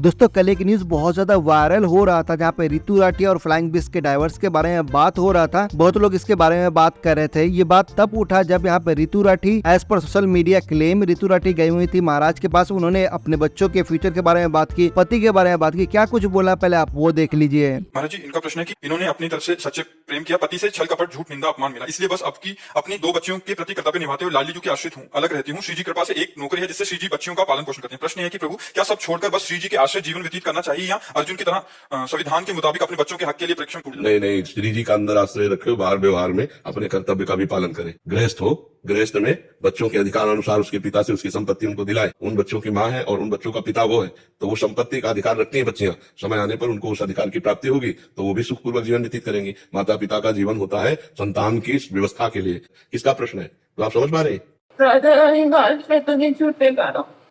दोस्तों कल एक न्यूज बहुत ज्यादा वायरल हो रहा था, जहाँ पे रितु राठी और फ्लाइंग बिस्ट के डाइवर्स के बारे में बात हो रहा था। बहुत लोग इसके बारे में बात कर रहे थे। ये बात तब उठा जब यहाँ पे रितु राठी एज पर social media claim Ritu Rathi गई हुई थी महाराज के पास। उन्होंने अपने बच्चों के फ्यूचर के बारे में बात की, पति के बारे में बात की। क्या कुछ बोला पहले आप वो देख लीजिए। महाराज जी, इनका प्रश्न है कि इन्होंने अपनी तरफ से सच्चे प्रेम किया, पति से छल कपट झूठ निंदा अपमान मिला, इसलिए बस आपकी अपनी 2 बच्चियों के प्रति कर्तव्य निभाते हुए लाली जी की आश्रित हूँ, अलग रहती हूँ। श्री जी कृपा से एक नौकरी है जिससे श्री जी बच्चियों का पालन पोषण करते हैं। प्रश्न है कि प्रभु क्या सब छोड़कर बस श्री जी के आश्रय जीवन व्यतीत करना चाहिए या अर्जुन की तरह संविधान के मुताबिक अपने बच्चों के हक के लिए परिश्रम? नहीं, श्री जी का अंदर आश्रय रखे, बाहर व्यवहार में अपने कर्तव्य का भी पालन करे। गृहस्थ हो, गृहस्थ में बच्चों के अधिकार अनुसार उसके पिता से उसकी संपत्ति उनको दिलाए। उन बच्चों की माँ है और उन बच्चों का पिता वो है, तो वो संपत्ति का अधिकार रखती है बच्चियां। समय आने पर उनको उस अधिकार की प्राप्ति होगी तो वो भी सुखपूर्वक जीवन व्यतीत करेंगी। माता पिता का जीवन होता है संतान की व्यवस्था के लिए। किसका प्रश्न है, तो आप समझ पा रहे हैं?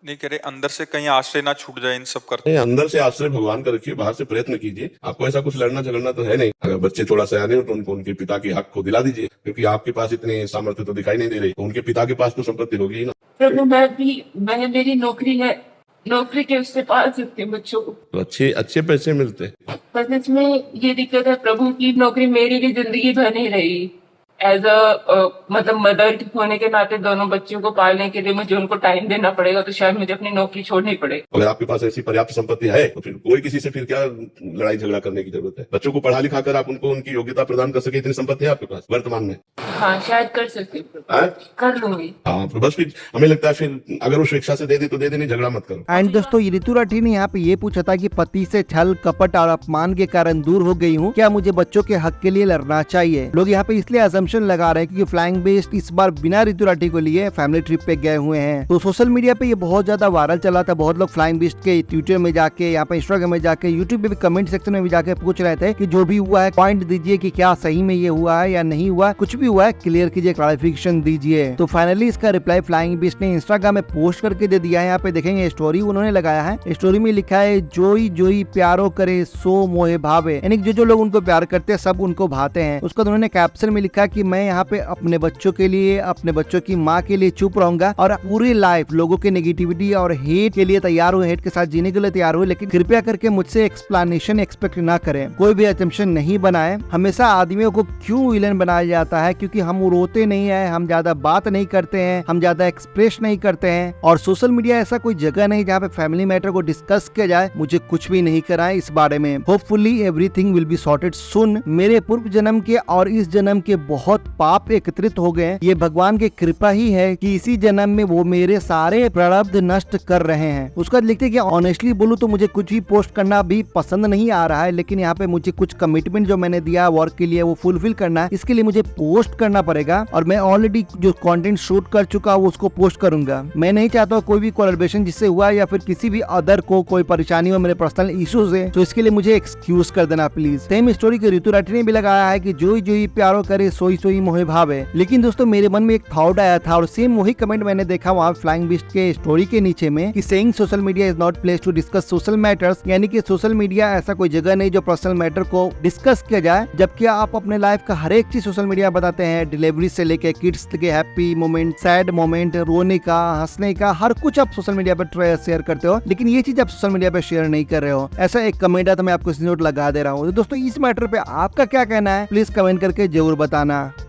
नहीं कह रहे अंदर से कहीं आश्रय ना छूट जाए इन सब करते। अंदर से आश्रय भगवान का रखिए, बाहर से प्रयत्न कीजिए। आपको ऐसा कुछ लड़ना झगड़ना तो है नहीं। अगर बच्चे थोड़ा सा आने हो तो उनको उनके पिता के हक को दिला दीजिए, क्योंकि आपके पास इतने सामर्थ्य तो दिखाई नहीं दे रही, तो उनके पिता के पास तो संपत्ति होगी ही ना। प्रभु मैं मेरी नौकरी है, नौकरी के उससे पाल सकती हूँ बच्चों को, तो अच्छे पैसे मिलते हैं। बस इसमें ये दिक्कत है प्रभु की नौकरी मेरी भी जिंदगी भर नहीं रही। एज मतलब मदर होने के नाते दोनों बच्चों को पालने के लिए मुझे उनको टाइम देना पड़ेगा, तो शायद मुझे अपनी नौकरी छोड़नी पड़ेगी। अगर आपके पास ऐसी पर्याप्त संपत्ति है तो फिर कोई किसी से फिर क्या लड़ाई झगड़ा करने की जरूरत है। बच्चों को पढ़ा लिखा कर आप उनको उनकी योग्यता प्रदान कर सके, इतनी संपत्ति है आपके पास वर्तमान में। हाँ शायद कर सकती हूँ, कर लूंगी। हाँ तो बस फिर हमें लगता है फिर अगर वो स्वेच्छा से दे दे तो दे देनी, झगड़ा मत करो। एंड दोस्तों ये रितु राठी ने यहाँ पे ये पूछा था कि पति से छल कपट और अपमान के कारण दूर हो गई हूँ, क्या मुझे बच्चों के हक के लिए लड़ना चाहिए। लोग यहाँ पे इसलिए अजम्पशन लगा रहे हैं कि फ्लाइंग बिस्ट इस बार बिना रितु राठी को लिए फैमिली ट्रिप पे गए हुए हैं। तो सोशल मीडिया पे ये बहुत ज्यादा वायरल चला था। बहुत लोग फ्लाइंग बिस्ट के ट्विटर में जाके, यहाँ पे इंस्टाग्राम में जाके, यूट्यूब पे भी कमेंट सेक्शन में भी जाके पूछ रहे थे कि जो भी हुआ है पॉइंट दीजिए कि क्या सही में ये हुआ है या नहीं हुआ, कुछ भी हुआ है क्लियर कीजिए, क्लैरिफिकेशन दीजिए। तो फाइनली इसका रिप्लाई फ्लाइंग बिस्ट ने इंस्टाग्राम में पोस्ट करके दे दिया है। यहाँ पे देखेंगे स्टोरी उन्होंने लगाया है। स्टोरी में लिखा है जोई जोई प्यारो करे सो मोहे भावे, यानी जो लोग उनको प्यार करते हैं सब उनको भाते हैं। उसका उन्होंने कैप्शन में लिखा कि मैं यहाँ पे अपने बच्चों के लिए, अपने बच्चों की माँ के लिए चुप रहूंगा और पूरी लाइफ लोगों के नेगेटिविटी और हेट के लिए तैयार हूँ, हेट के साथ जीने के लिए तैयार हूँ, लेकिन कृपया करके मुझसे एक्सप्लेनेशन एक्सपेक्ट ना करें, कोई भी असम्पशन नहीं बनाए। हमेशा आदमियों को क्यों विलेन बनाया जाता है? क्योंकि हम रोते नहीं है, हम ज्यादा बात नहीं करते हैं, हम ज्यादा एक्सप्रेस नहीं करते हैं, और सोशल मीडिया ऐसा कोई जगह नहीं जहाँ पे फैमिली मैटर को डिस्कस किया जाए। मुझे कुछ भी नहीं करना है इस बारे में। Hopefully everything will be sorted soon. मेरे पूर्व जन्म के और इस जन्म के बहुत पाप एकत्रित हो गए। ये भगवान की कृपा ही है कि इसी जन्म में वो मेरे सारे प्रारब्ध नष्ट कर रहे हैं। उसका लिखते कि ऑनेस्टली बोलूं तो मुझे कुछ भी पोस्ट करना भी पसंद नहीं आ रहा है, लेकिन यहाँ पे मुझे कुछ कमिटमेंट जो मैंने दिया वर्क के लिए वो फुलफिल करना है, इसके लिए मुझे पोस्ट करना पड़ेगा। और मैं ऑलरेडी जो कंटेंट शूट कर चुका हूँ उसको पोस्ट करूंगा। मैं नहीं चाहता कोई भी कोलैबोरेशन जिससे हुआ या फिर किसी भी अदर को कोई परेशानी हो, मेरे पर्सनल इश्यूज है, तो इसके लिए मुझे एक्सक्यूज कर देना प्लीज। सेम स्टोरी के रितु राठी ने भी लगाया है कि जोई जोई प्यारो करे सोई सोई मोहे भावे। लेकिन दोस्तों मेरे मन में एक थॉट आया था और सेम वही कमेंट मैंने देखा वहाँ फ्लाइंग बिस्ट के स्टोरी के नीचे में कि saying social media is not place to discuss social matters, यानी कि सोशल मीडिया ऐसा कोई जगह नहीं जो पर्सनल मैटर को डिस्कस किया जाए। जबकि आप अपने लाइफ का हर एक चीज सोशल मीडिया बताते हैं, डिलीवरी से लेके किड्स के हैप्पी मोमेंट, सैड मोमेंट, रोने का, हंसने का, हर कुछ आप सोशल मीडिया पर शेयर करते हो, लेकिन ये चीज आप सोशल मीडिया पे शेयर नहीं कर रहे हो। ऐसा एक कमेंट है तो मैं आपको स्क्रीनशॉट लगा दे रहा हूँ। तो दोस्तों इस मैटर पे आपका क्या कहना है प्लीज कमेंट करके जरूर बताना।